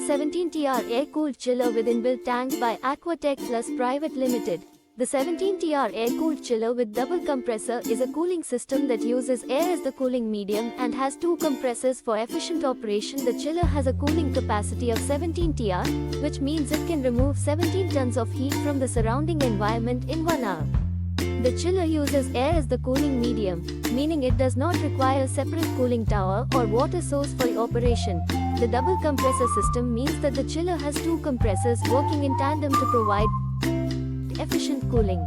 17TR air-cooled chiller with inbuilt tank by Aquatech Plus Private Limited. The 17TR air-cooled chiller with double compressor is a cooling system that uses air as the cooling medium and has two compressors for efficient operation. The chiller has a cooling capacity of 17TR, which means it can remove 17 tons of heat from the surrounding environment in 1 hour. The chiller uses air as the cooling medium, meaning it does not require a separate cooling tower or water source for operation. The double compressor system means that the chiller has two compressors working in tandem to provide efficient cooling.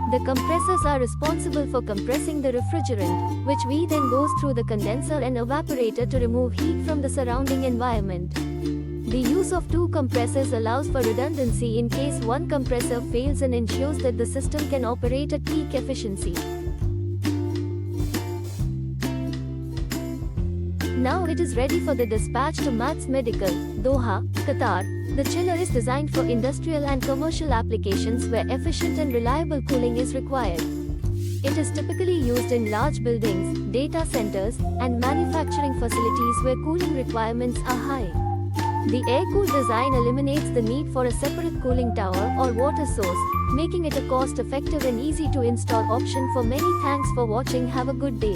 The compressors are responsible for compressing the refrigerant, which then goes through the condenser and evaporator to remove heat from the surrounding environment. The use of two compressors allows for redundancy in case one compressor fails and ensures that the system can operate at peak efficiency. Now it is ready for the dispatch to Mats Medical, Doha, Qatar. The chiller is designed for industrial and commercial applications where efficient and reliable cooling is required. It is typically used in large buildings, data centers, and manufacturing facilities where cooling requirements are high. The air-cooled design eliminates the need for a separate cooling tower or water source, making it a cost-effective and easy-to-install option for many. Thanks for watching. Have a good day.